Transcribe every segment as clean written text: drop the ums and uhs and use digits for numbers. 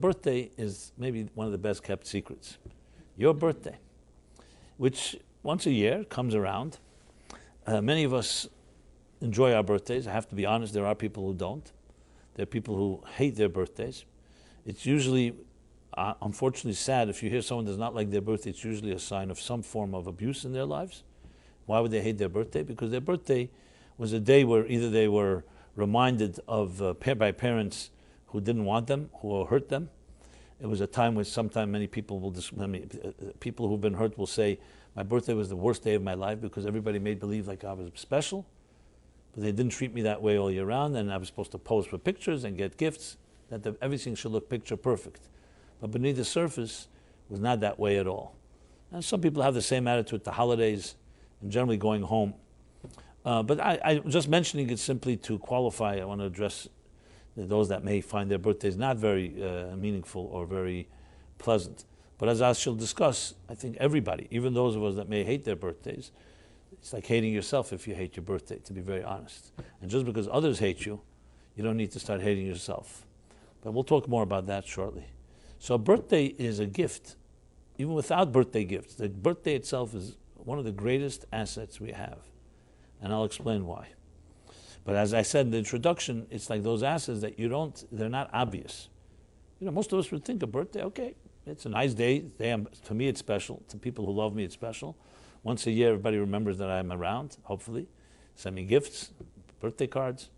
Birthday is maybe one of the best kept secrets. Your birthday, which once a year comes around. Many of us enjoy our birthdays. I have to be honest, there are people who don't. There are people who hate their birthdays. It's usually, unfortunately, sad. If you hear someone does not like their birthday, it's usually a sign of some form of abuse in their lives. Why would they hate their birthday? Because their birthday was a day where either they were reminded of by parents who didn't want them, who hurt them. It was a time when sometimes many people will, people who've been hurt will say, my birthday was the worst day of my life because everybody made believe like I was special, but they didn't treat me that way all year round, and I was supposed to pose for pictures and get gifts, that everything should look picture perfect. But beneath the surface, it was not that way at all. And some people have the same attitude to holidays and generally going home. But I'm just mentioning it simply to qualify. I want to address those that may find their birthdays not very meaningful or very pleasant. But as I shall discuss, I think everybody, even those of us that may hate their birthdays, it's like hating yourself if you hate your birthday, to be very honest. And just because others hate you, you don't need to start hating yourself. But we'll talk more about that shortly. So a birthday is a gift, even without birthday gifts. The birthday itself is one of the greatest assets we have. And I'll explain why. But as I said in the introduction, it's like those assets that they're not obvious. Most of us would think a birthday, okay, it's a nice day. To me, it's special. To people who love me, it's special. Once a year, everybody remembers that I'm around, hopefully. Send me gifts, birthday cards,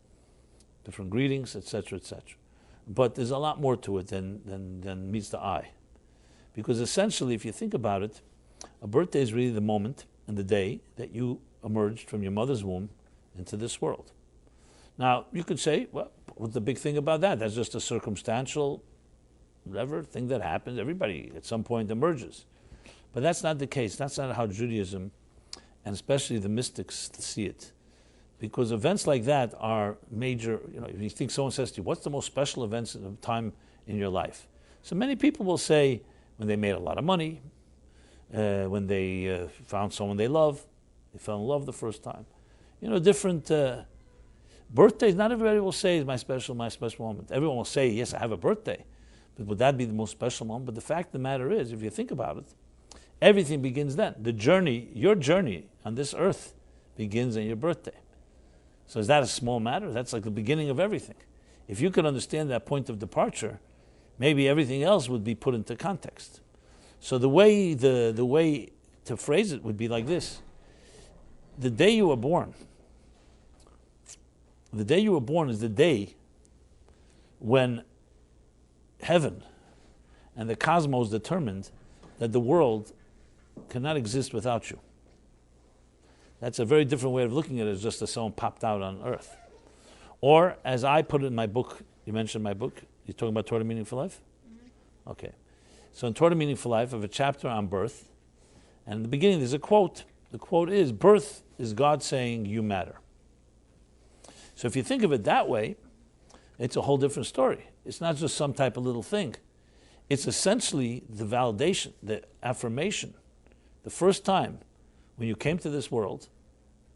different greetings, etc., etc. But there's a lot more to it than meets the eye. Because essentially, if you think about it, a birthday is really the moment and the day that you emerged from your mother's womb into this world. Now, you could say, well, what's the big thing about that? That's just a circumstantial, whatever, thing that happens. Everybody at some point emerges. But that's not the case. That's not how Judaism, and especially the mystics, see it. Because events like that are major. If you think someone says to you, what's the most special events of time in your life? So many people will say when they made a lot of money, when they found someone they love, they fell in love the first time. Different birthdays, not everybody will say is my special moment. Everyone will say, yes, I have a birthday. But would that be the most special moment? But the fact of the matter is, if you think about it, everything begins then. Your journey on this earth begins on your birthday. So is that a small matter? That's like the beginning of everything. If you could understand that point of departure, maybe everything else would be put into context. So the way to phrase it would be like this. The day you were born is the day when heaven and the cosmos determined that the world cannot exist without you. That's a very different way of looking at it, as just as someone popped out on earth. Or, as I put it in my book, you mentioned my book, you're talking about Torah Meaning for Life? Mm-hmm. Okay. So in Torah Meaning for Life, I have a chapter on birth, and in the beginning there's a quote. The quote is, birth is God saying, you matter. So if you think of it that way, it's a whole different story. It's not just some type of little thing. It's essentially the validation, the affirmation. The first time when you came to this world,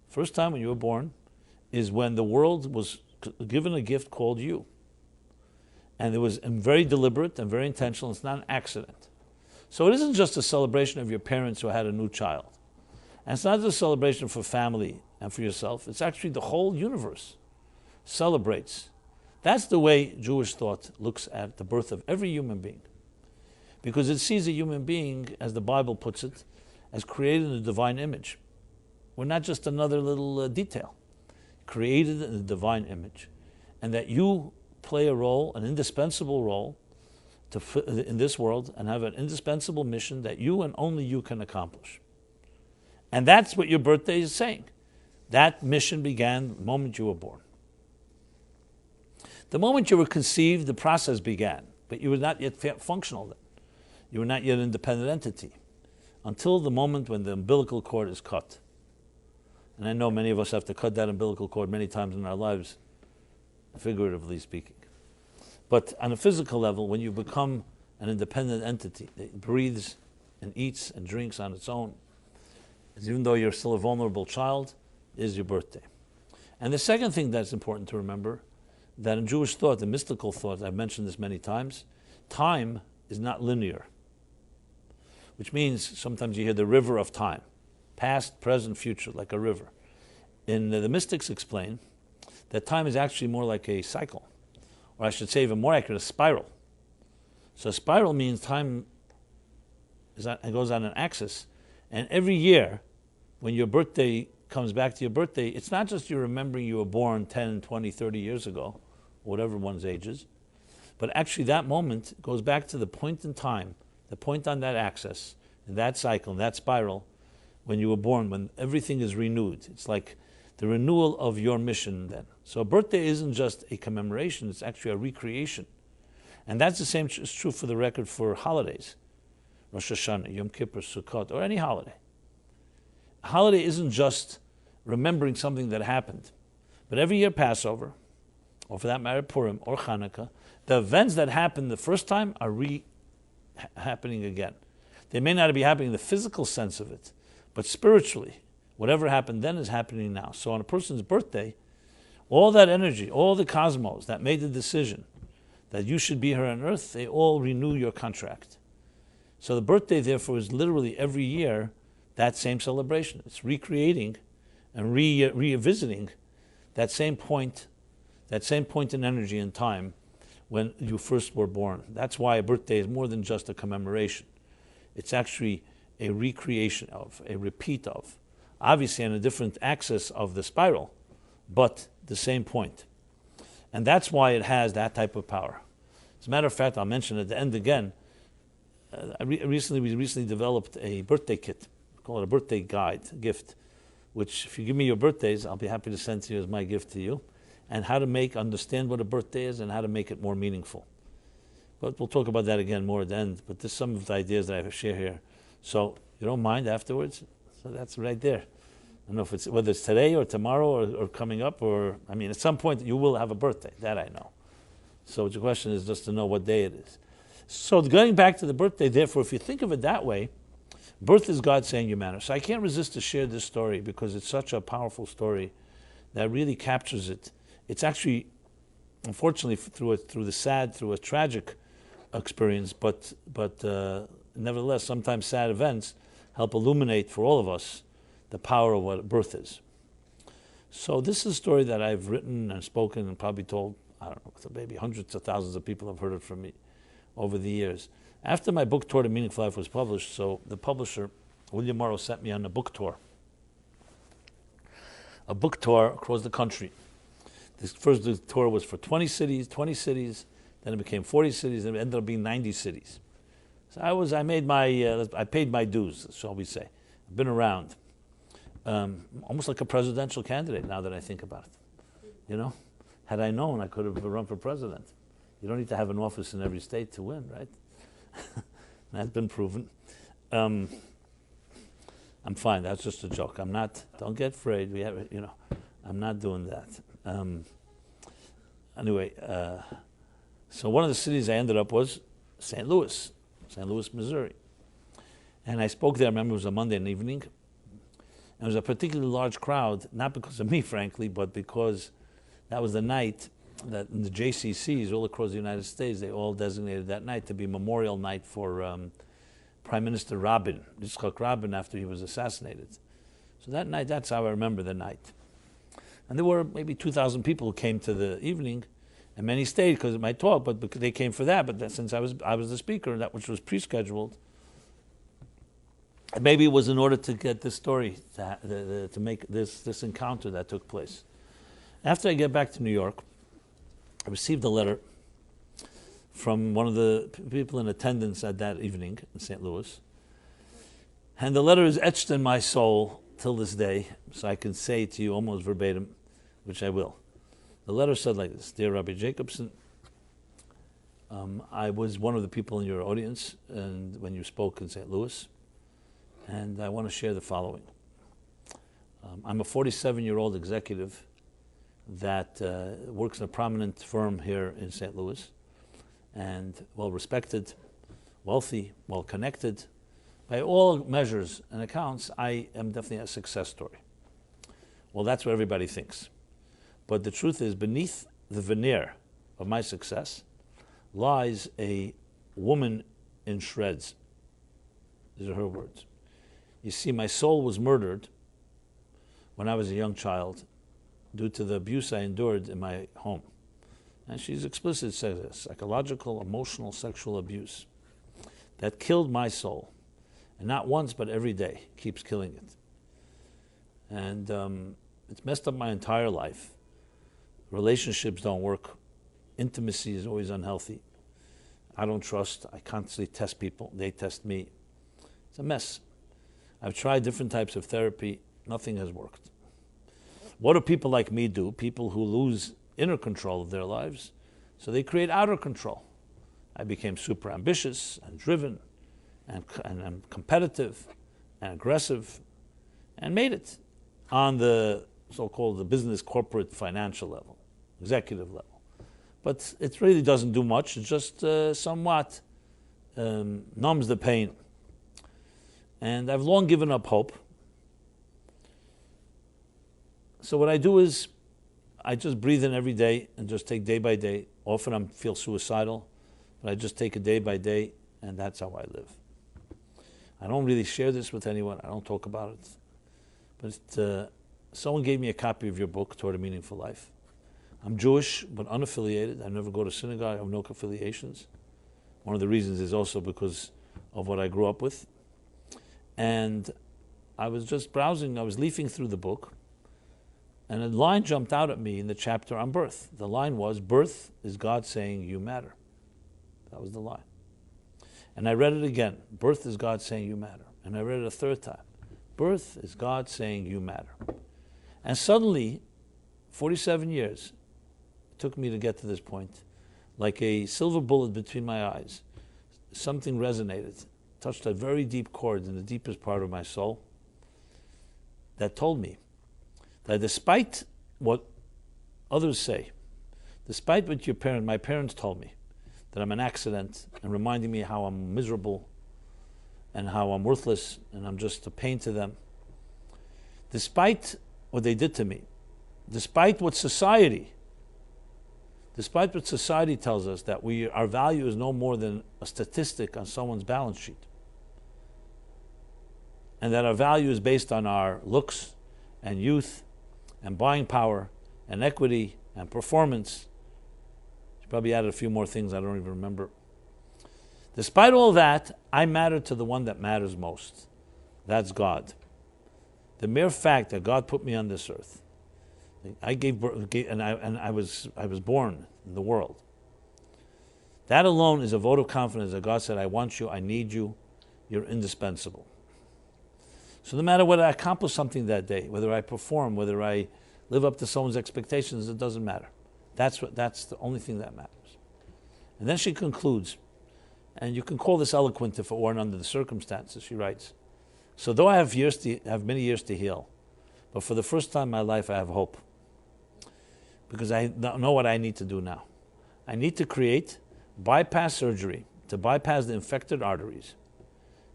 first time when you were born, is when the world was given a gift called you. And it was very deliberate and very intentional. It's not an accident. So it isn't just a celebration of your parents who had a new child. And it's not just a celebration for family and for yourself. It's actually the whole universe celebrates. That's the way Jewish thought looks at the birth of every human being. Because it sees a human being, as the Bible puts it, as created in the divine image. We're not just another little detail. Created in the divine image. And that you play a role, an indispensable role in this world, and have an indispensable mission that you and only you can accomplish. And that's what your birthday is saying. That mission began the moment you were born. The moment you were conceived, the process began, but you were not yet functional then. You were not yet an independent entity until the moment when the umbilical cord is cut. And I know many of us have to cut that umbilical cord many times in our lives, figuratively speaking. But on a physical level, when you become an independent entity that breathes and eats and drinks on its own, even though you're still a vulnerable child, is your birthday. And the second thing that's important to remember, that in Jewish thought, the mystical thought, I've mentioned this many times, time is not linear, which means sometimes you hear the river of time, past, present, future, like a river. And the mystics explain that time is actually more like a cycle, or I should say even more accurate, a spiral. So a spiral means time it goes on an axis, and every year, when your birthday comes back to your birthday, it's not just you remembering you were born 10, 20, 30 years ago, whatever one's age is, but actually that moment goes back to the point in time, the point on that axis, in that cycle, in that spiral, when you were born, when everything is renewed. It's like the renewal of your mission then. So a birthday isn't just a commemoration, it's actually a recreation. And that's the same is true for the record for holidays. Rosh Hashanah, Yom Kippur, Sukkot, or any holiday. A holiday isn't just remembering something that happened. But every year Passover, or for that matter Purim, or Hanukkah, the events that happened the first time are happening again. They may not be happening in the physical sense of it, but spiritually, whatever happened then is happening now. So on a person's birthday, all that energy, all the cosmos that made the decision that you should be here on earth, they all renew your contract. So the birthday, therefore, is literally every year that same celebration. It's recreating and revisiting that same point in energy and time when you first were born. That's why a birthday is more than just a commemoration. It's actually a recreation of, a repeat of, obviously on a different axis of the spiral, but the same point. And that's why it has that type of power. As a matter of fact, I'll mention at the end again, we recently developed a birthday kit, we call it a birthday guide, gift, which if you give me your birthdays, I'll be happy to send to you as my gift to you, and how to understand what a birthday is and how to make it more meaningful. But we'll talk about that again more at the end, but there's some of the ideas that I share here. So you don't mind afterwards? So that's right there. I don't know if it's whether it's today or tomorrow or coming up, or I mean at some point you will have a birthday, that I know. So the question is just to know what day it is. So going back to the birthday, therefore, if you think of it that way, birth is God saying you matter. So I can't resist to share this story because it's such a powerful story that really captures it. It's actually, unfortunately, through a tragic experience, but nevertheless, sometimes sad events help illuminate for all of us the power of what birth is. So this is a story that I've written and spoken and probably told, I don't know, maybe hundreds of thousands of people have heard it from me over the years. After my book Tour to Meaningful Life was published, so the publisher, William Morrow, sent me on a book tour across the country. This first tour was for 20 cities, then it became 40 cities, and it ended up being 90 cities. So I paid my dues, shall we say. I've been around. Almost like a presidential candidate now that I think about it. You know, had I known, I could have run for president. You don't need to have an office in every state to win, right? That's been proven. I'm fine. That's just a joke. I'm not. Don't get afraid. I'm not doing that. Anyway, so one of the cities I ended up was St. Louis, Missouri, and I spoke there. I remember it was a Monday evening. And it was a particularly large crowd, not because of me, frankly, but because that was the night that in the JCCs all across the United States, they all designated that night to be Memorial Night for Prime Minister Rabin, Yitzhak Rabin, after he was assassinated. So that night, that's how I remember the night. And there were maybe 2,000 people who came to the evening, and many stayed because of my talk, but because they came for that. But since I was the speaker, that which was pre-scheduled, maybe it was in order to get this story, to make this encounter that took place. After I get back to New York, I received a letter from one of the people in attendance at that evening in St. Louis. And the letter is etched in my soul till this day, so I can say it to you almost verbatim, which I will. The letter said like this: Dear Rabbi Jacobson, I was one of the people in your audience and when you spoke in St. Louis, and I want to share the following. I'm a 47-year-old executive that works in a prominent firm here in St. Louis, and well-respected, wealthy, well-connected. By all measures and accounts, I am definitely a success story. Well, that's what everybody thinks. But the truth is, beneath the veneer of my success lies a woman in shreds. These are her words. You see, my soul was murdered when I was a young child due to the abuse I endured in my home. And she's explicit, says this, psychological, emotional, sexual abuse that killed my soul. And not once, but every day, keeps killing it. And it's messed up my entire life. Relationships don't work. Intimacy is always unhealthy. I don't trust. I constantly test people. They test me. It's a mess. I've tried different types of therapy. Nothing has worked. What do people like me do? People who lose inner control of their lives, so they create outer control. I became super ambitious and driven and competitive and aggressive and made it on the so-called the business, corporate, financial level, executive level. But it really doesn't do much. It just somewhat numbs the pain. And I've long given up hope. So what I do is I just breathe in every day and just take day by day. Often I feel suicidal, but I just take it day by day, and that's how I live. I don't really share this with anyone. I don't talk about it. But someone gave me a copy of your book, Toward a Meaningful Life. I'm Jewish, but unaffiliated. I never go to synagogue. I have no affiliations. One of the reasons is also because of what I grew up with. And I was just browsing. I was leafing through the book, and a line jumped out at me in the chapter on birth. The line was, birth is God saying you matter. That was the line. And I read it again. Birth is God saying you matter. And I read it a third time. Birth is God saying you matter. And suddenly, 47 years it took me to get to this point. Like a silver bullet between my eyes, something resonated, touched a very deep chord in the deepest part of my soul that told me that despite what others say, despite what my parents told me, that I'm an accident and reminding me how I'm miserable and how I'm worthless and I'm just a pain to them, despite what they did to me, despite what society tells us, that our value is no more than a statistic on someone's balance sheet, and that our value is based on our looks and youth and buying power and equity and performance. She probably added a few more things I don't even remember. Despite all that, I matter to the one that matters most. That's God. The mere fact that God put me on this earth, I gave birth, and I was born in the world. That alone is a vote of confidence that God said, I want you, I need you, you're indispensable. So no matter whether I accomplish something that day, whether I perform, whether I live up to someone's expectations, it doesn't matter. That's the only thing that matters. And then she concludes, and you can call this eloquent if it weren't under the circumstances, she writes, so though I have many years to heal, but for the first time in my life I have hope. Because I know what I need to do now. I need to create bypass surgery to bypass the infected arteries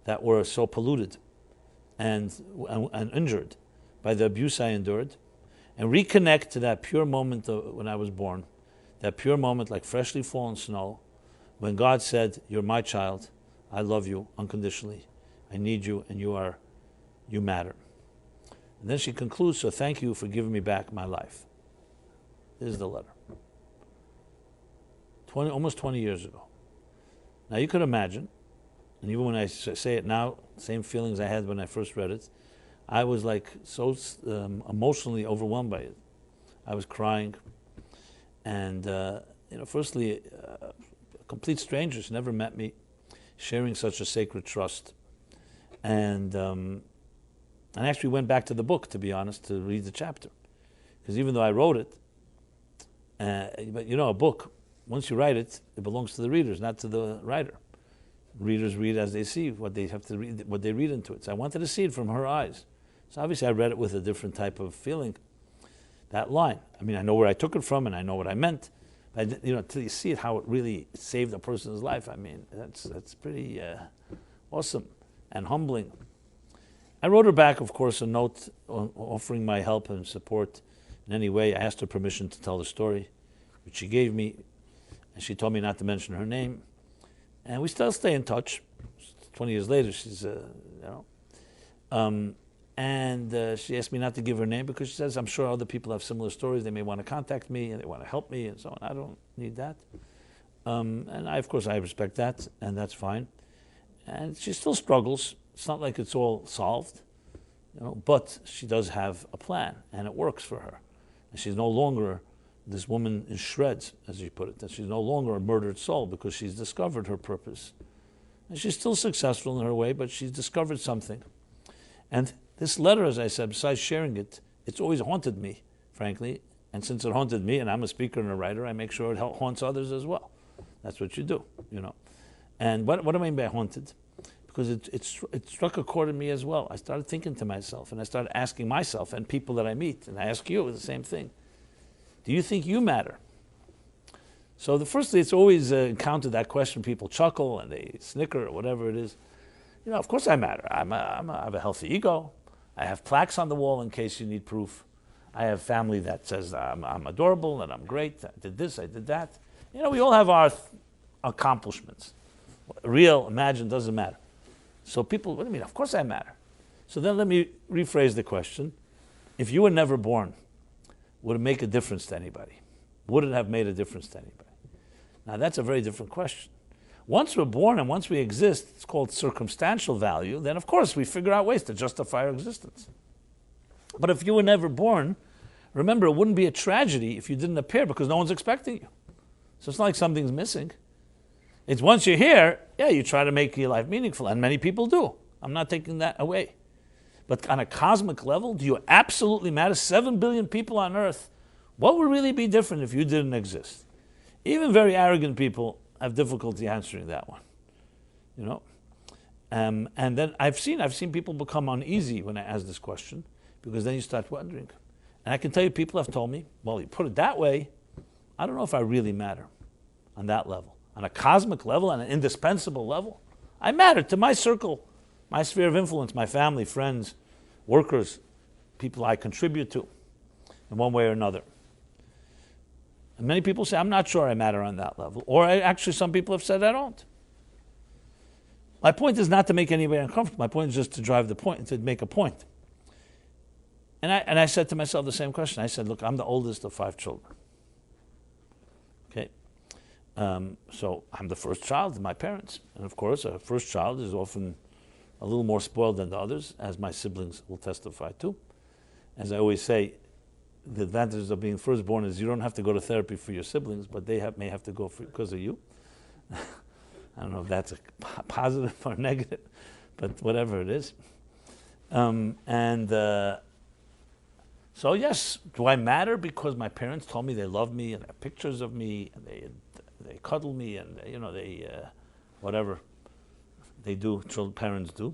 that were so polluted and injured by the abuse I endured, and reconnect to that pure moment when I was born, that pure moment like freshly fallen snow, when God said, you're my child, I love you unconditionally, I need you, and you matter. And then she concludes, so thank you for giving me back my life. This is the letter. Almost 20 years ago. Now you could imagine, and even when I say it now, same feelings I had when I first read it, I was like so emotionally overwhelmed by it. I was crying, and firstly, a complete stranger, she never met me, sharing such a sacred trust, and I actually went back to the book, to be honest, to read the chapter, because even though I wrote it, but a book, once you write it, it belongs to the readers, not to the writer. Readers read as they see what they have to read, what they read into it. So I wanted to see it from her eyes. So obviously I read it with a different type of feeling. That line, I mean, I know where I took it from and I know what I meant. But until you see it, how it really saved a person's life, I mean, that's pretty awesome and humbling. I wrote her back, of course, a note offering my help and support in any way. I asked her permission to tell the story, which she gave me, and she told me not to mention her name. And we still stay in touch. 20 years later, she's, and she asked me not to give her name because she says, I'm sure other people have similar stories. They may want to contact me and they want to help me and so on. I don't need that. And of course, I respect that, and that's fine. And she still struggles. It's not like it's all solved, but she does have a plan, and it works for her. And she's no longer this woman in shreds, as you put it, that she's no longer a murdered soul because she's discovered her purpose. And she's still successful in her way, but she's discovered something. And this letter, as I said, besides sharing it, it's always haunted me, frankly. And since it haunted me, and I'm a speaker and a writer, I make sure it haunts others as well. That's what you do, And what do I mean by haunted? Because it struck a chord in me as well. I started thinking to myself, and I started asking myself and people that I meet, and I ask you the same thing. Do you think you matter? So firstly, it's always encountered that question. People chuckle and they snicker or whatever it is. Of course I matter. I have a healthy ego. I have plaques on the wall in case you need proof. I have family that says I'm adorable and I'm great. I did this, I did that. We all have our accomplishments. Real, imagined, doesn't matter. So people, what do you mean? Of course I matter. So then let me rephrase the question. If you were never born, would it make a difference to anybody? Would it have made a difference to anybody? Now that's a very different question. Once we're born and once we exist, it's called circumstantial value, then of course we figure out ways to justify our existence. But if you were never born, remember, it wouldn't be a tragedy if you didn't appear because no one's expecting you. So it's not like something's missing. It's once you're here, you try to make your life meaningful, and many people do. I'm not taking that away. But on a cosmic level, do you absolutely matter? 7 billion people on Earth. What would really be different if you didn't exist? Even very arrogant people have difficulty answering that one. And then I've seen people become uneasy when I ask this question, because then you start wondering. And I can tell you, people have told me, well, you put it that way, I don't know if I really matter on that level. On a cosmic level, on an indispensable level, I matter to my circle, my sphere of influence, my family, friends, workers, people I contribute to in one way or another. And many people say, I'm not sure I matter on that level. Or actually, some people have said I don't. My point is not to make anybody uncomfortable. My point is just to drive the point, to make a point. And I said to myself the same question. I said, look, I'm the oldest of 5 children. Okay? So I'm the first child of my parents. And of course, a first child is often a little more spoiled than the others, as my siblings will testify to. As I always say, the advantages of being firstborn is you don't have to go to therapy for your siblings, but they may have to go because of you. I don't know if that's a positive or negative, but whatever it is. So yes, do I matter because my parents told me they love me and have pictures of me and they cuddle me and they whatever they do, parents do.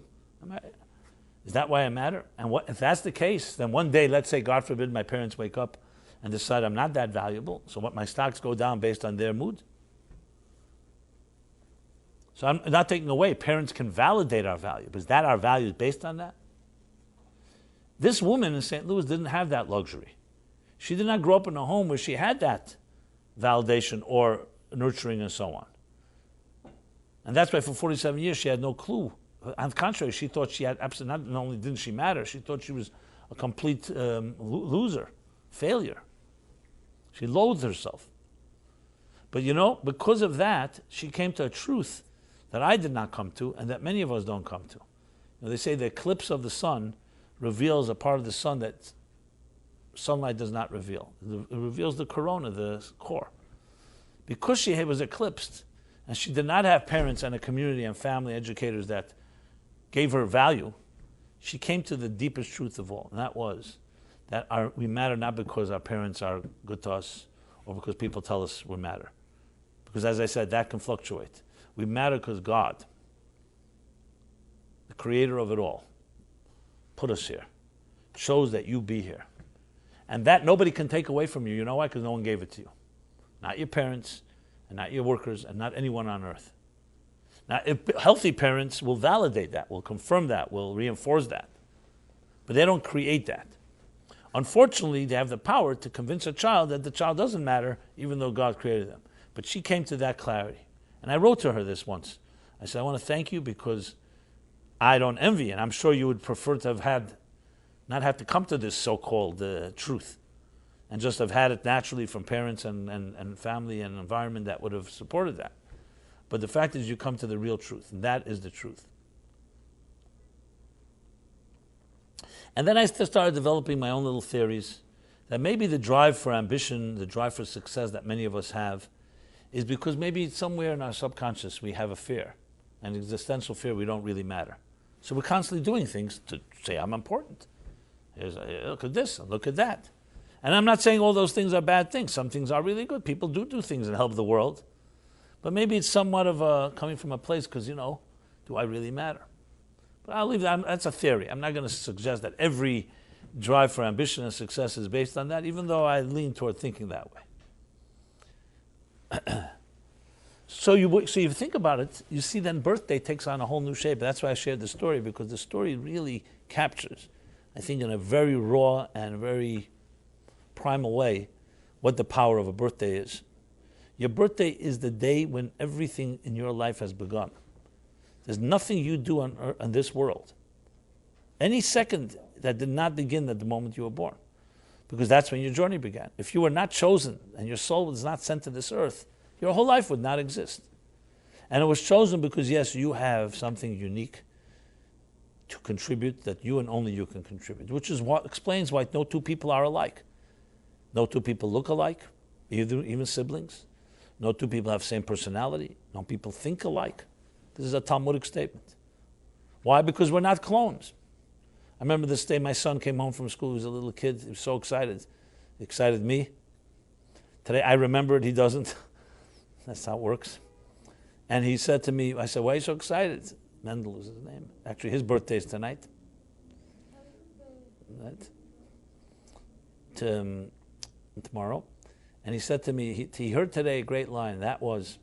Is that why I matter? And if that's the case, then one day, let's say, God forbid, my parents wake up and decide I'm not that valuable, so what, my stocks go down based on their mood? So I'm not taking away. Parents can validate our value, but is that our value is based on that? This woman in St. Louis didn't have that luxury. She did not grow up in a home where she had that validation or nurturing and so on. And that's why for 47 years she had no clue. On the contrary, she thought she had absolutely, not only didn't she matter, she thought she was a complete loser, failure. She loathed herself. But because of that, she came to a truth that I did not come to and that many of us don't come to. They say the eclipse of the sun reveals a part of the sun that sunlight does not reveal. It reveals the corona, the core. Because she was eclipsed, and she did not have parents and a community and family educators that gave her value, she came to the deepest truth of all, and that was that we matter not because our parents are good to us or because people tell us we matter. Because as I said, that can fluctuate. We matter because God, the creator of it all, put us here, chose that you be here. And that nobody can take away from you. You know why? Because no one gave it to you. Not your parents, and not your workers, and not anyone on earth. Now, if healthy parents will validate that, will confirm that, will reinforce that. But they don't create that. Unfortunately, they have the power to convince a child that the child doesn't matter, even though God created them. But she came to that clarity. And I wrote to her this once. I said, I want to thank you because I don't envy, and I'm sure you would prefer to not have to come to this so-called truth, and just have had it naturally from parents and family and environment that would have supported that. But the fact is you come to the real truth, and that is the truth. And then I started developing my own little theories that maybe the drive for ambition, the drive for success that many of us have, is because maybe somewhere in our subconscious we have a fear, an existential fear we don't really matter. So we're constantly doing things to say, I'm important. Look at this and look at that. And I'm not saying all those things are bad things. Some things are really good. People do things and help the world. But maybe it's somewhat of coming from a place because, do I really matter? But I'll leave that. That's a theory. I'm not going to suggest that every drive for ambition and success is based on that, even though I lean toward thinking that way. So you think about it, you see then birthday takes on a whole new shape. That's why I shared the story, because the story really captures, I think in a very raw and very primal way, what the power of a birthday is. Your birthday is the day when everything in your life has begun. There's nothing you do on this world, any second, that did not begin at the moment you were born, because that's when your journey began. If you were not chosen and your soul was not sent to this earth, your whole life would not exist. And it was chosen because, yes, you have something unique to contribute that you and only you can contribute, which is what explains why no two people are alike. No two people look alike, even siblings. No two people have the same personality. No people think alike. This is a Talmudic statement. Why? Because we're not clones. I remember this day my son came home from school. He was a little kid. He was so excited. He excited me. Today I remember it. He doesn't. That's how it works. And he said to me, I said, why are you so excited? Mendel is his name. Actually, his birthday is tonight. Right? Tomorrow. And he said to me, he heard today a great line. That was,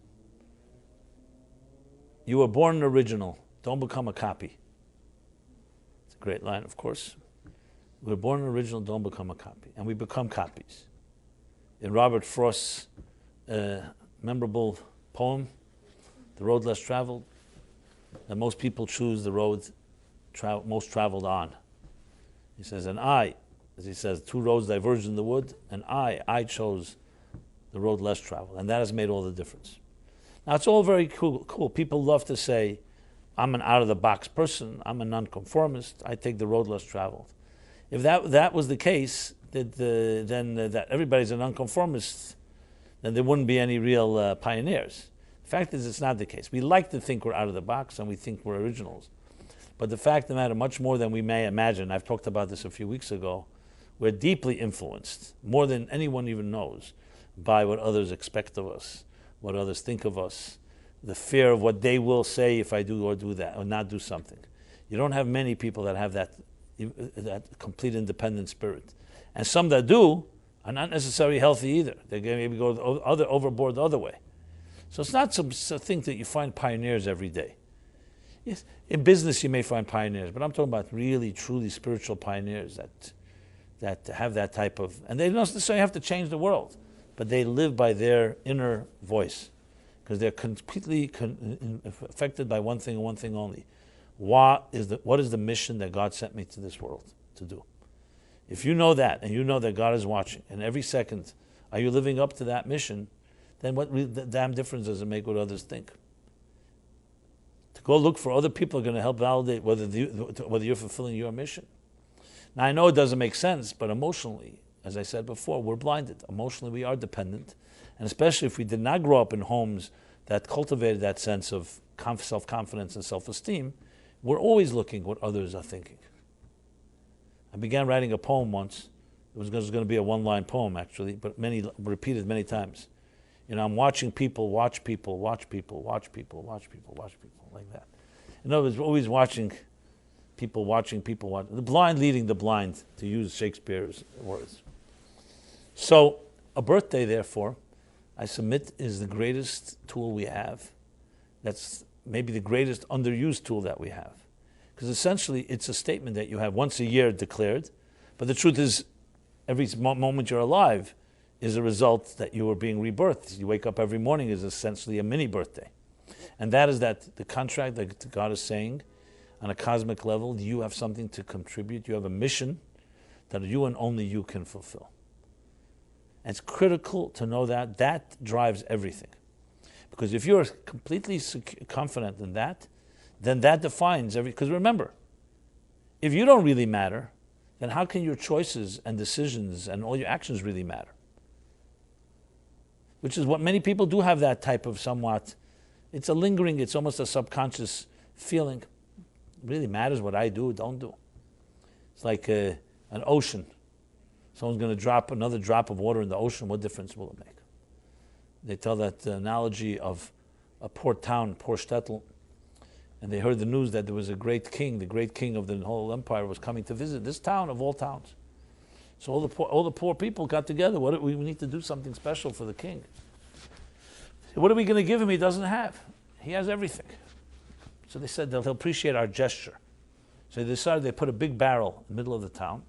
you were born an original. Don't become a copy. It's a great line, of course. We were born an original. Don't become a copy. And we become copies. In Robert Frost's memorable poem, The Road Less Traveled, that most people choose the road most traveled on. He says, and I, as he says, two roads diverged in the wood, and I chose the road less traveled, and that has made all the difference. Now, it's all very cool. People love to say, I'm an out-of-the-box person, I'm a nonconformist, I take the road less traveled. If that was the case, that everybody's a nonconformist, then there wouldn't be any real pioneers. The fact is, it's not the case. We like to think we're out of the box and we think we're originals. But the fact of the matter, much more than we may imagine, I've talked about this a few weeks ago, we're deeply influenced, more than anyone even knows, by what others expect of us, what others think of us, the fear of what they will say if I do or do that, or not do something. You don't have many people that have that complete independent spirit. And some that do are not necessarily healthy either. They maybe go overboard the other way. So it's not something that you find pioneers every day. Yes, in business you may find pioneers, but I'm talking about really, truly spiritual pioneers that have that type of, and they don't necessarily have to change the world, but they live by their inner voice, because they're completely affected by one thing and one thing only. What is the mission that God sent me to this world to do? If you know that, and you know that God is watching, and every second are you living up to that mission, then what damn difference does it make what others think? To go look for other people are going to help validate whether you're fulfilling your mission. Now, I know it doesn't make sense, but emotionally, as I said before, we're blinded. Emotionally, we are dependent. And especially if we did not grow up in homes that cultivated that sense of self-confidence and self-esteem, we're always looking what others are thinking. I began writing a poem once. It was going to be a one-line poem, actually, but repeated many times. I'm watching people, watch people, watch people, watch people, watch people, watch people, like that. In other words, we're always watching people, the blind leading the blind, to use Shakespeare's words. So, a birthday, therefore, I submit, is the greatest tool we have. That's maybe the greatest underused tool that we have. Because essentially, it's a statement that you have once a year declared, but the truth is, every moment you're alive is a result that you are being rebirthed. You wake up every morning is essentially a mini birthday. And that is that the contract that God is saying, on a cosmic level, you have something to contribute. You have a mission that you and only you can fulfill. And it's critical to know that. That drives everything. Because if you're completely confident in that, then that defines every... Because remember, if you don't really matter, then how can your choices and decisions and all your actions really matter? Which is what many people do have, that type of somewhat... It's a lingering, it's almost a subconscious feeling. It really matters what I do or don't do. It's like an ocean. Someone's going to drop another drop of water in the ocean, what difference will it make? They tell that analogy of a poor town, poor shtetl, and they heard the news that there was a great king, the great king of the whole empire was coming to visit this town of all towns. So all the poor people got together. We need to do something special for the king. What are we going to give him he doesn't have? He has everything. So they said they'll appreciate our gesture. So they decided they put a big barrel in the middle of the town,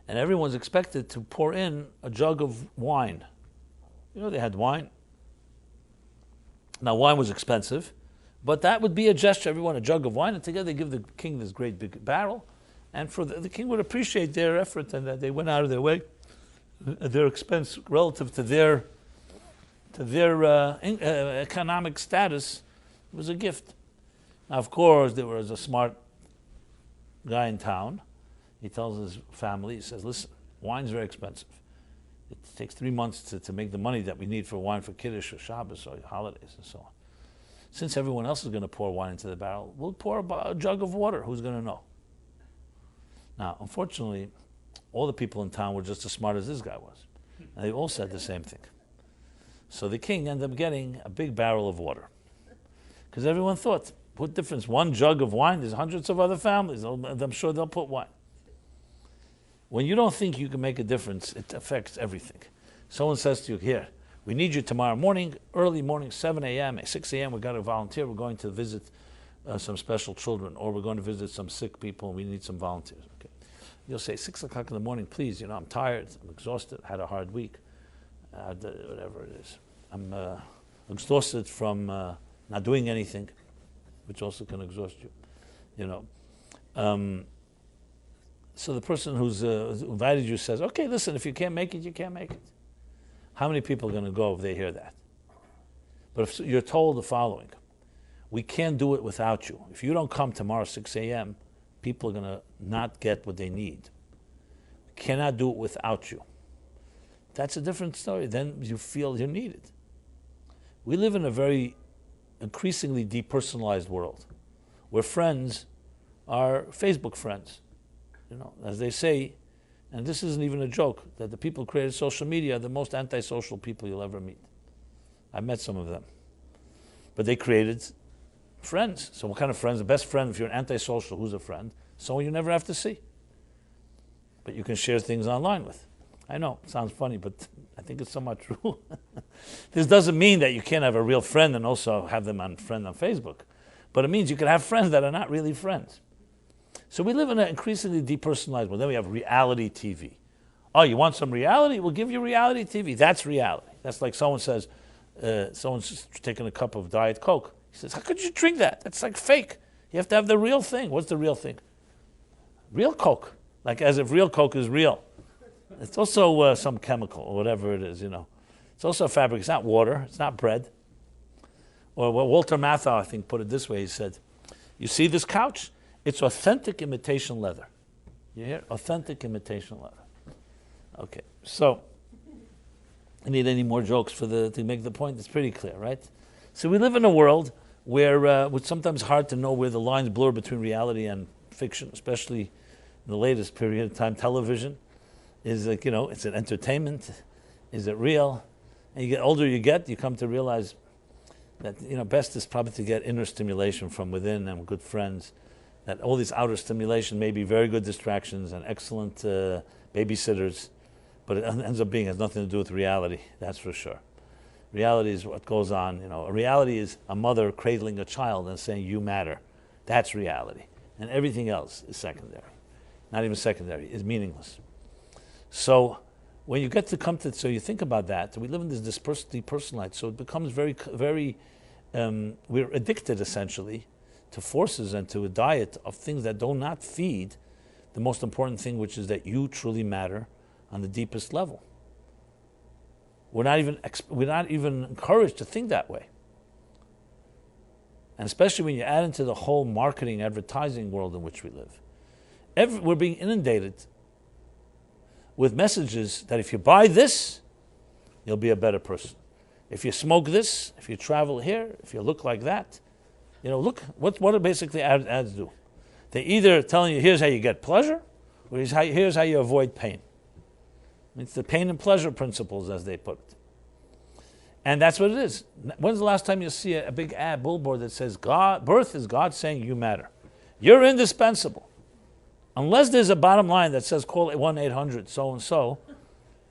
and everyone's expected to pour in a jug of wine. You know, they had wine. Now, wine was expensive, but that would be a gesture, everyone, a jug of wine, and together they give the king this great big barrel, and for the king would appreciate their effort and that they went out of their way, their expense relative to their economic status was a gift. Now, of course, there was a smart guy in town. He tells his family, he says, listen, wine's very expensive. It takes 3 months to make the money that we need for wine for Kiddush or Shabbos or holidays and so on. Since everyone else is going to pour wine into the barrel, we'll pour a jug of water. Who's going to know? Now, unfortunately, all the people in town were just as smart as this guy was. And they all said the same thing. So the king ended up getting a big barrel of water. Because everyone thought, what difference? One jug of wine, there's hundreds of other families. I'm sure they'll put wine. When you don't think you can make a difference, it affects everything. Someone says to you, here, we need you tomorrow morning, early morning, 7 a.m., 6 a.m., we've got to volunteer. We're going to visit some special children, or we're going to visit some sick people, and we need some volunteers. Okay. You'll say, 6 o'clock in the morning, please, I'm tired, I'm exhausted, had a hard week, whatever it is. I'm exhausted from not doing anything, which also can exhaust you, So the person who's invited you says, okay, listen, if you can't make it, you can't make it. How many people are going to go if they hear that? But if you're told the following, we can't do it without you. If you don't come tomorrow 6 a.m., people are going to not get what they need. We cannot do it without you. That's a different story. Then you feel you're needed. We live in a very increasingly depersonalized world where friends are Facebook friends. As they say, and this isn't even a joke, that the people who created social media are the most antisocial people you'll ever meet. I met some of them. But they created friends. So what kind of friends? The best friend, if you're an antisocial, who's a friend? Someone you never have to see. But you can share things online with. I know, it sounds funny, but I think it's somewhat true. This doesn't mean that you can't have a real friend and also have them on friend on Facebook. But it means you can have friends that are not really friends. So we live in an increasingly depersonalized world. Then we have reality TV. Oh, you want some reality? We'll give you reality TV. That's reality. That's like someone says, someone's just taking a cup of Diet Coke. He says, how could you drink that? That's like fake. You have to have the real thing. What's the real thing? Real Coke. Like as if real Coke is real. It's also some chemical or whatever it is, It's also a fabric. It's not water. It's not bread. Or Walter Matthau, I think, put it this way. He said, you see this couch? It's authentic imitation leather. You hear? Authentic imitation leather. Okay, so I need any more jokes to make the point? It's pretty clear, right? So we live in a world where it's sometimes hard to know where the lines blur between reality and fiction, especially in the latest period of time. Television is like, it's an entertainment. Is it real? And you older you come to realize that, best is probably to get inner stimulation from within and good friends. That all these outer stimulation may be very good distractions and excellent babysitters, but it ends up has nothing to do with reality, that's for sure. Reality is what goes on. Reality is a mother cradling a child and saying, you matter. That's reality. And everything else is secondary. Not even secondary, is meaningless. So when you get to so you think about that, we live in this depersonalized, so it becomes very, very we're addicted essentially to forces and to a diet of things that do not feed the most important thing, which is that you truly matter on the deepest level. We're not even encouraged to think that way. And especially when you add into the whole marketing, advertising world in which we live. We're being inundated with messages that if you buy this, you'll be a better person. If you smoke this, if you travel here, if you look like that, look, what do basically ads do? They either telling you, here's how you get pleasure, or here's how you avoid pain. It's the pain and pleasure principles, as they put it. And that's what it is. When's the last time you see a big ad billboard that says, birth is God saying you matter. You're indispensable. Unless there's a bottom line that says call 1-800 so-and-so,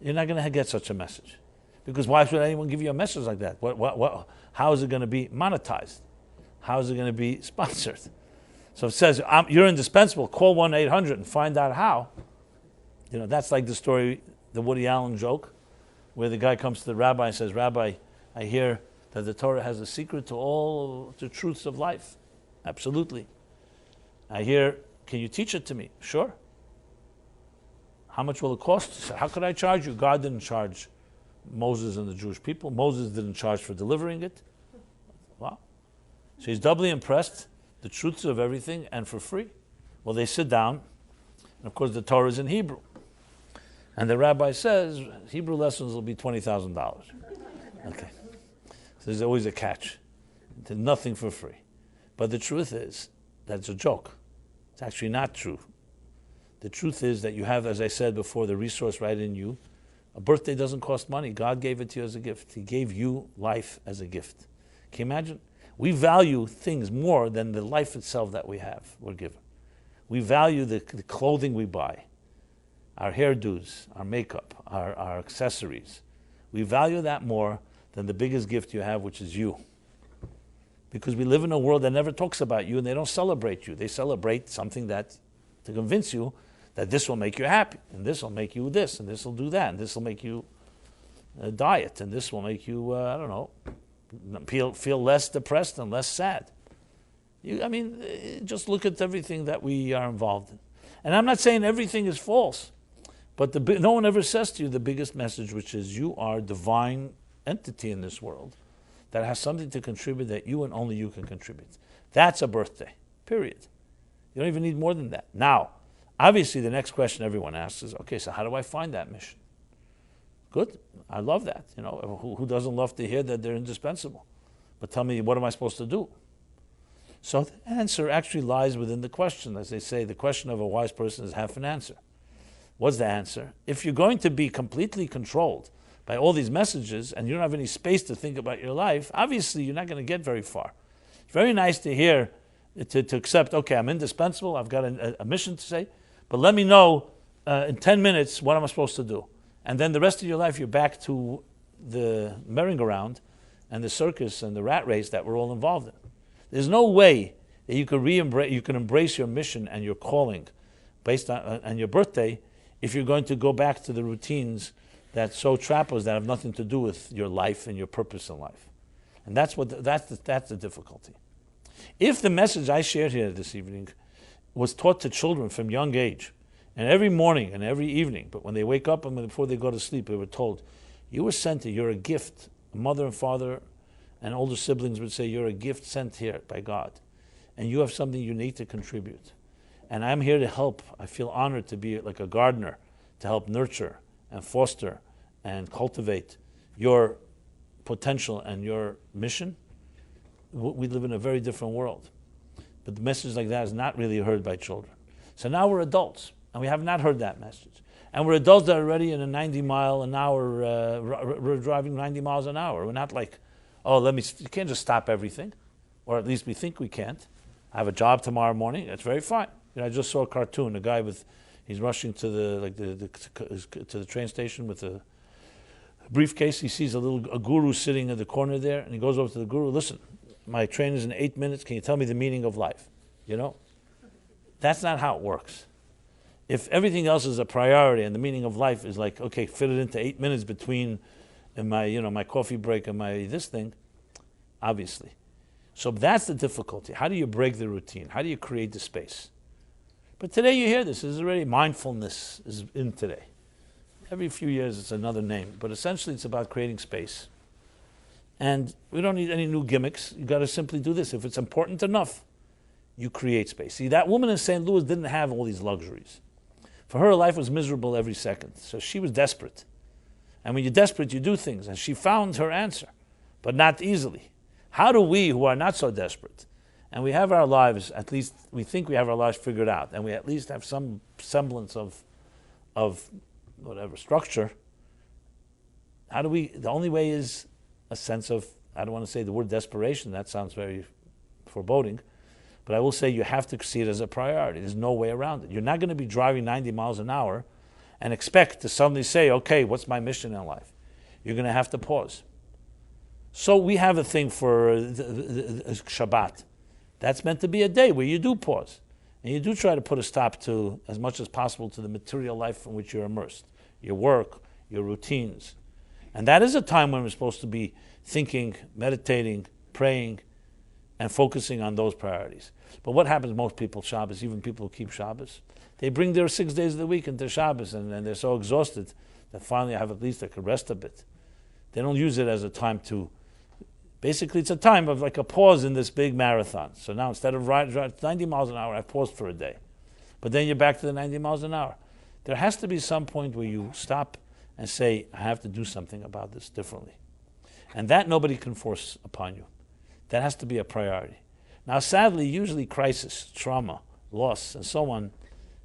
you're not going to get such a message. Because why should anyone give you a message like that? How is it going to be monetized? How is it going to be sponsored? So it says, you're indispensable, call 1-800 and find out how. That's like the story, the Woody Allen joke, where the guy comes to the rabbi and says, Rabbi, I hear that the Torah has a secret to all the truths of life. Absolutely. I hear, can you teach it to me? Sure. How much will it cost? How could I charge you? God didn't charge Moses and the Jewish people. Moses didn't charge for delivering it. Wow. So he's doubly impressed, the truths of everything, and for free. Well, they sit down, and of course the Torah is in Hebrew. And the rabbi says, Hebrew lessons will be $20,000. Okay. So there's always a catch. There's nothing for free. But the truth is, that's a joke. It's actually not true. The truth is that you have, as I said before, the resource right in you. A birthday doesn't cost money. God gave it to you as a gift. He gave you life as a gift. Can you imagine? We value things more than the life itself that we're given. We value the clothing we buy, our hairdos, our makeup, our accessories. We value that more than the biggest gift you have, which is you. Because we live in a world that never talks about you and they don't celebrate you. They celebrate something to convince you that this will make you happy, and this will make you this, and this will do that, and this will make you diet, and this will make you, feel less depressed and less sad. Just look at everything that we are involved in. And I'm not saying everything is false, but no one ever says to you the biggest message, which is you are a divine entity in this world that has something to contribute that you and only you can contribute. That's a birthday, period. You don't even need more than that. Now, obviously, the next question everyone asks is, okay, so how do I find that mission? Good. I love that. Who doesn't love to hear that they're indispensable? But tell me, what am I supposed to do? So the answer actually lies within the question. As they say, the question of a wise person is half an answer. What's the answer? If you're going to be completely controlled by all these messages and you don't have any space to think about your life, obviously you're not going to get very far. It's very nice to hear, to accept, okay, I'm indispensable, I've got a mission to say, but let me know in 10 minutes what am I supposed to do. And then the rest of your life you're back to the merry-go-round and the circus and the rat race that we're all involved in. There's no way that you can embrace your mission and your calling based on your birthday if you're going to go back to the routines that so trap us that have nothing to do with your life and your purpose in life. And that's the difficulty. If the message I shared here this evening was taught to children from young age, and every morning and every evening, but when they wake up and before they go to sleep, they were told, you were sent here, you're a gift. A mother and father and older siblings would say, you're a gift sent here by God, and you have something unique to contribute. And I'm here to help. I feel honored to be like a gardener, to help nurture and foster and cultivate your potential and your mission. We live in a very different world. But the message like that is not really heard by children. So now we're adults, and we have not heard that message. And we're adults that are already in a 90-mile-an-hour, we're driving 90 miles an hour. We're not like, you can't just stop everything, or at least we think we can't. I have a job tomorrow morning, that's very fine. I just saw a cartoon, a guy he's rushing to the train station with a briefcase. He sees a guru sitting in the corner there, and he goes over to the guru, listen, my train is in 8 minutes, can you tell me the meaning of life? That's not how it works. If everything else is a priority and the meaning of life is like, okay, fit it into 8 minutes between my coffee break and my this thing, obviously. So that's the difficulty. How do you break the routine? How do you create the space? But today you hear this is already mindfulness is in today. Every few years it's another name, but essentially it's about creating space. And we don't need any new gimmicks. You got to simply do this. If it's important enough, you create space. See, that woman in St. Louis didn't have all these luxuries. For her, life was miserable every second. So she was desperate. And when you're desperate, you do things. And she found her answer, but not easily. How do we, who are not so desperate, and we have our lives, at least we think we have our lives figured out, and we at least have some semblance of whatever structure, how do we, the only way is a sense of, I don't want to say the word desperation, that sounds very foreboding, but I will say you have to see it as a priority. There's no way around it. You're not going to be driving 90 miles an hour and expect to suddenly say, okay, what's my mission in life? You're going to have to pause. So we have a thing for Shabbat. That's meant to be a day where you do pause. And you do try to put a stop to, as much as possible, to the material life in which you're immersed. Your work, your routines. And that is a time when we're supposed to be thinking, meditating, praying, and focusing on those priorities. But what happens most people Shabbos, even people who keep Shabbos, they bring their 6 days of the week into Shabbos and they're so exhausted that finally at least they could rest a bit. They don't use it as a time to, basically it's a time of like a pause in this big marathon. So now instead of 90 miles an hour, I've paused for a day. But then you're back to the 90 miles an hour. There has to be some point where you stop and say, I have to do something about this differently. And that nobody can force upon you. That has to be a priority. Now sadly, usually crisis, trauma, loss, and so on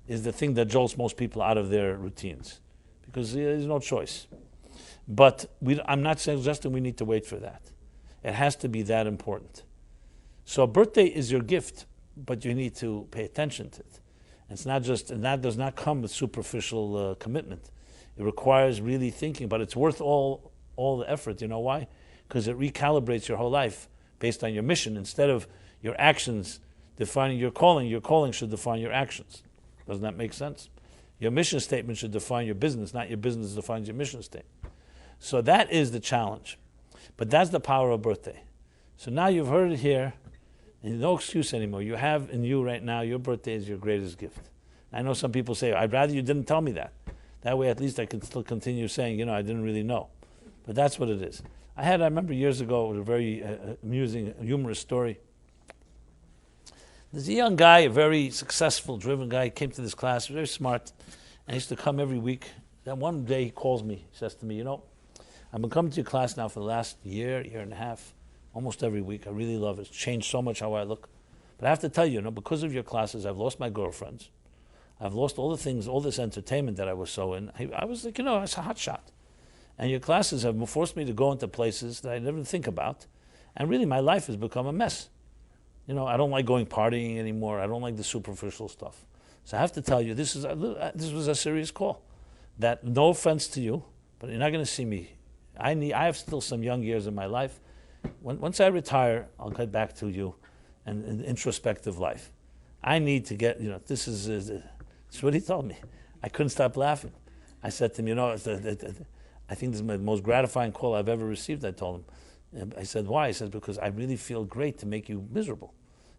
is the thing that jolts most people out of their routines because there's no choice. But I'm not suggesting we need to wait for that. It has to be that important. So a birthday is your gift, but you need to pay attention to it. It's not just, and that does not come with superficial commitment. It requires really thinking, but it's worth all the effort. You know why? Because it recalibrates your whole life based on your mission. Instead of your actions defining your calling should define your actions. Doesn't that make sense? Your mission statement should define your business, not your business defines your mission statement. So that is the challenge. But that's the power of birthday. So now you've heard it here, and no excuse anymore. You have in you right now, your birthday is your greatest gift. I know some people say, I'd rather you didn't tell me that. That way at least I can still continue saying, I didn't really know. But that's what it is. I remember years ago, it was a very amusing, humorous story. There's a young guy, a very successful, driven guy, came to this class, very smart, and he used to come every week. Then one day he calls me, he says to me, I've been coming to your class now for the last year and a half, almost every week. I really love it. It's changed so much how I look. But I have to tell you, because of your classes, I've lost my girlfriends. I've lost all the things, all this entertainment that I was so in. I was like, it's a hot shot. And your classes have forced me to go into places that I never think about. And really, my life has become a mess. I don't like going partying anymore. I don't like the superficial stuff. So I have to tell you, this was a serious call. That, no offense to you, but you're not going to see me. I have still some young years in my life. Once I retire, I'll get back to you and introspective life. I need to get, this is what he told me. I couldn't stop laughing. I said to him, I think this is the most gratifying call I've ever received, I told him. I said, why? He said, because I really feel great to make you miserable.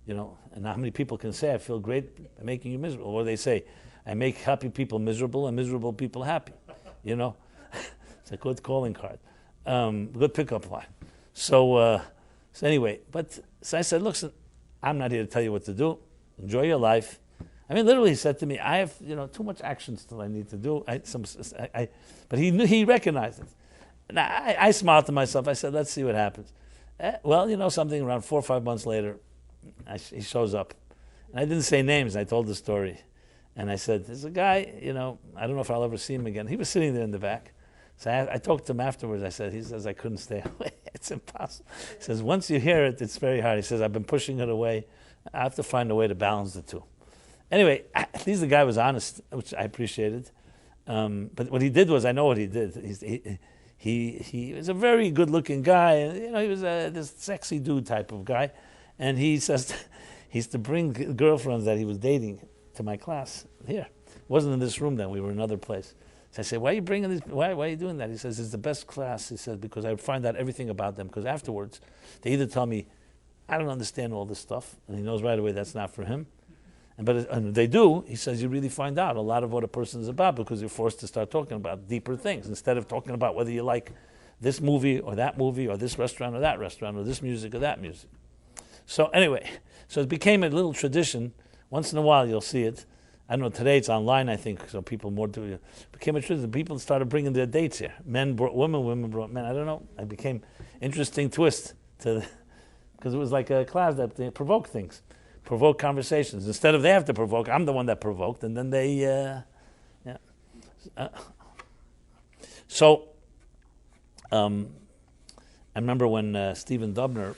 And how many people can say, I feel great at making you miserable? Or they say, I make happy people miserable and miserable people happy. It's a good calling card. Good pickup line. So anyway, so I said, listen, I'm not here to tell you what to do. Enjoy your life. I mean, literally, he said to me, I have too much action still I need to do. But he recognized it. And I smiled to myself. I said, let's see what happens. Well, something around 4 or 5 months later, he shows up. And I didn't say names. I told the story. And I said, there's a guy, I don't know if I'll ever see him again. He was sitting there in the back. So I talked to him afterwards. He says, I couldn't stay away. It's impossible. He says, once you hear it, it's very hard. He says, I've been pushing it away. I have to find a way to balance the two. Anyway, at least the guy was honest, which I appreciated. But what he did was, I know what he did. He was a very good-looking guy. And, he was this sexy dude type of guy. And he says, he used to bring girlfriends that he was dating to my class here. It wasn't in this room then. We were in another place. So I said, why are you bringing this? Why are you doing that? He says, it's the best class. He said, because I find out everything about them. Because afterwards, they either tell me I don't understand all this stuff. And he knows right away that's not for him. And they do, he says, you really find out a lot of what a person is about because you're forced to start talking about deeper things instead of talking about whether you like this movie or this restaurant or that restaurant or this music or that music. So anyway, so it became a little tradition. Once in a while you'll see it. I don't know, today it's online, I think, so people more do it. Became a tradition. People started bringing their dates here. Men brought women, women brought men. I don't know. It became interesting twist to because it was like a class that they provoke things. Provoke conversations. Instead of they have to provoke, I'm the one that provoked, and then they, So, I remember when Stephen Dubner,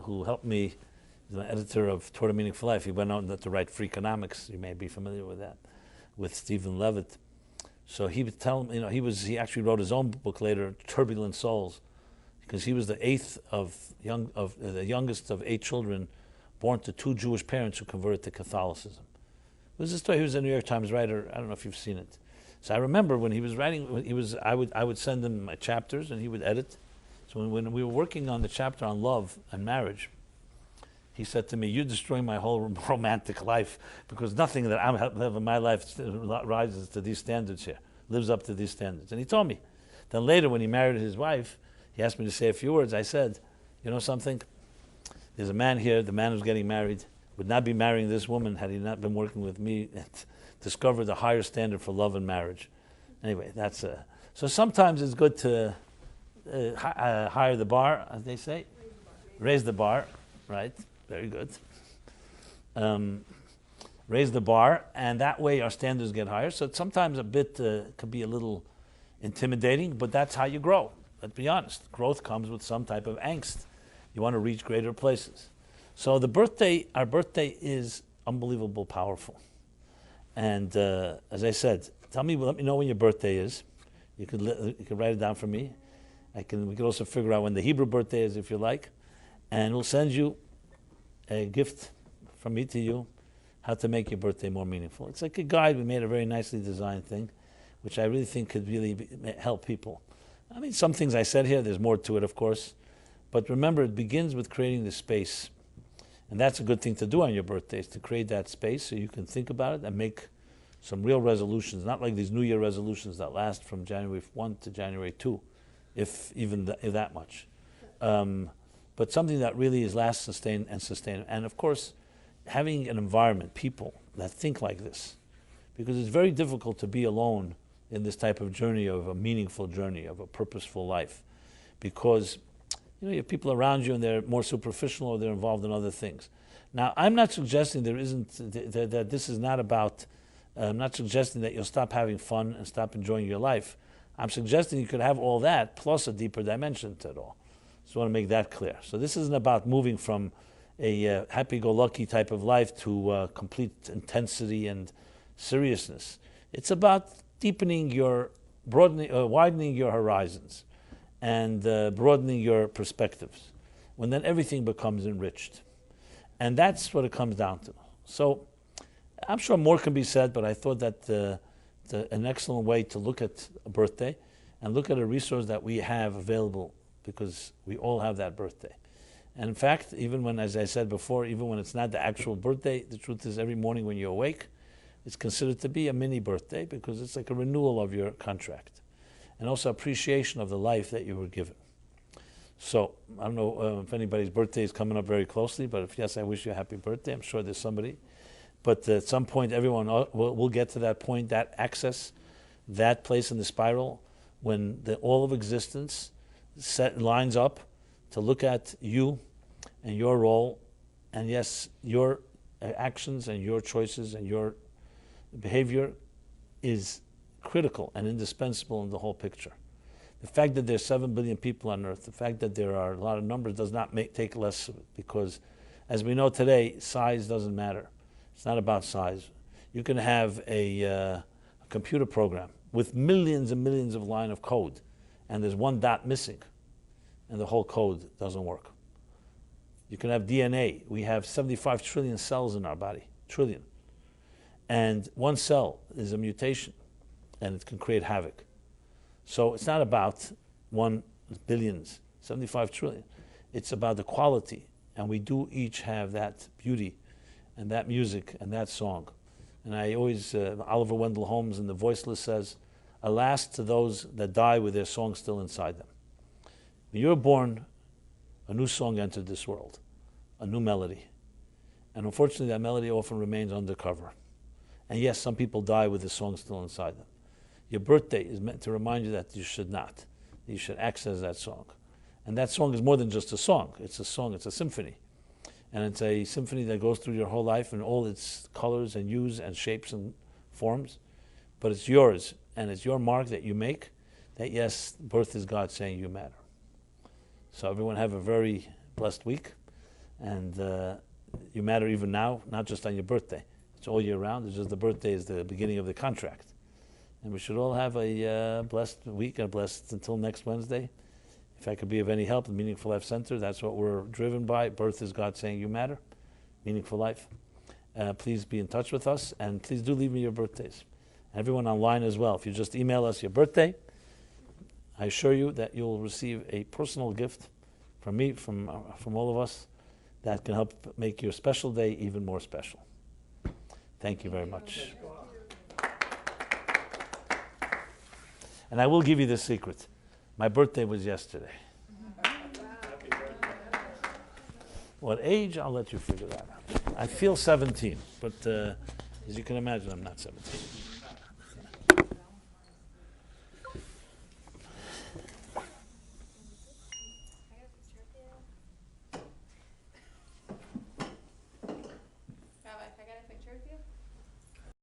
who helped me, the editor of Toward a Meaningful Life, he went on to write Free Economics. You may be familiar with that, with Stephen Levitt. So he would tell me, he actually wrote his own book later, Turbulent Souls, because he was the youngest of 8 children, born to 2 Jewish parents who converted to Catholicism. It was a story. He was a New York Times writer. I don't know if you've seen it. So I remember when he was writing, I would send him my chapters and he would edit. So when we were working on the chapter on love and marriage, he said to me, "You're destroying my whole romantic life because nothing that I have in my life rises to these standards here, lives up to these standards." And he told me. Then later when he married his wife, he asked me to say a few words. I said, "You know something? There's a man here, the man who's getting married, would not be marrying this woman had he not been working with me and discovered a higher standard for love and marriage." Anyway, that's so sometimes it's good to higher the bar, as they say. Raise the bar, right? Very good. Raise the bar, and that way our standards get higher. So it's sometimes a bit could be a little intimidating, but that's how you grow. Let's be honest. Growth comes with some type of angst. You want to reach greater places. So our birthday is unbelievable powerful. And as I said, let me know when your birthday is. You could write it down for me. We could also figure out when the Hebrew birthday is if you like. And we'll send you a gift from me to you, how to make your birthday more meaningful. It's like a guide. We made a very nicely designed thing, which I really think could really help people. I mean, some things I said here, there's more to it, of course. But remember, it begins with creating the space. And that's a good thing to do on your birthdays, to create that space so you can think about it and make some real resolutions, not like these New Year resolutions that last from January 1 to January 2, if that much. But something that really is sustained. And of course, having an environment, people that think like this, because it's very difficult to be alone in this type of journey, of a meaningful journey, of a purposeful life, because you have people around you and they're more superficial or they're involved in other things. Now, I'm not suggesting that this is not about, I'm not suggesting that you'll stop having fun and stop enjoying your life. I'm suggesting you could have all that plus a deeper dimension to it all. So I want to make that clear. So this isn't about moving from a happy-go-lucky type of life to complete intensity and seriousness. It's about widening your horizons and broadening your perspectives, when then everything becomes enriched. And that's what it comes down to. So I'm sure more can be said, but I thought that an excellent way to look at a birthday and look at a resource that we have available, because we all have that birthday. And in fact, even when, as I said before, even when it's not the actual birthday, the truth is every morning when you awake, it's considered to be a mini birthday because it's like a renewal of your contract. And also appreciation of the life that you were given. So, I don't know if anybody's birthday is coming up very closely, but if yes, I wish you a happy birthday. I'm sure there's somebody. But at some point, everyone will get to that point, that access, that place in the spiral, when all of existence lines up to look at you and your role, and yes, your actions and your choices and your behavior is critical and indispensable in the whole picture. The fact that there's 7 billion people on Earth, the fact that there are a lot of numbers does not take less of it, because as we know today, size doesn't matter. It's not about size. You can have a computer program with millions and millions of lines of code, and there's one dot missing, and the whole code doesn't work. You can have DNA. We have 75 trillion cells in our body, trillion. And one cell is a mutation, and it can create havoc. So it's not about 1 billions, 75 trillion. It's about the quality And we do each have that beauty and that music and that song. And I always, Oliver Wendell Holmes in The Voiceless says, alas to those that die with their song still inside them. When you're born, a new song entered this world, a new melody. And unfortunately, that melody often remains undercover. And yes, some people die with the song still inside them. Your birthday is meant to remind you that you should not. You should access that song. And that song is more than just a song. It's a song, it's a symphony. And it's a symphony that goes through your whole life in all its colors and hues and shapes and forms. But it's yours, and it's your mark that you make, that yes, birth is God saying you matter. So everyone have a very blessed week. And you matter even now, not just on your birthday. It's all year round. It's just the birthday is the beginning of the contract. And we should all have a blessed week and blessed until next Wednesday. If I could be of any help, the Meaningful Life Center, that's what we're driven by. Birth is God saying you matter. Meaningful life. Please be in touch with us, and please do leave me your birthdays. Everyone online as well. If you just email us your birthday, I assure you that you'll receive a personal gift from me, from all of us, that can help make your special day even more special. Thank you very much. And I will give you the secret. My birthday was yesterday. What age? I'll let you figure that out. I feel 17, but as you can imagine, I'm not 17.